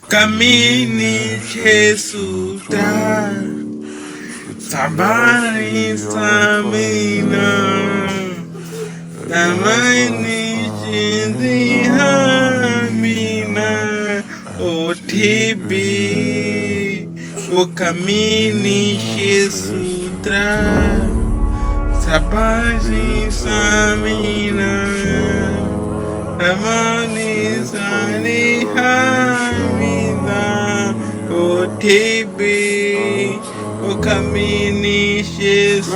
Kamini Jesus da Sabani Samina Damani Chindi Hamina Otibi O Kamini Jesus da Sabani Samina Damani Sani Hamina Otibi O Kamini Jesus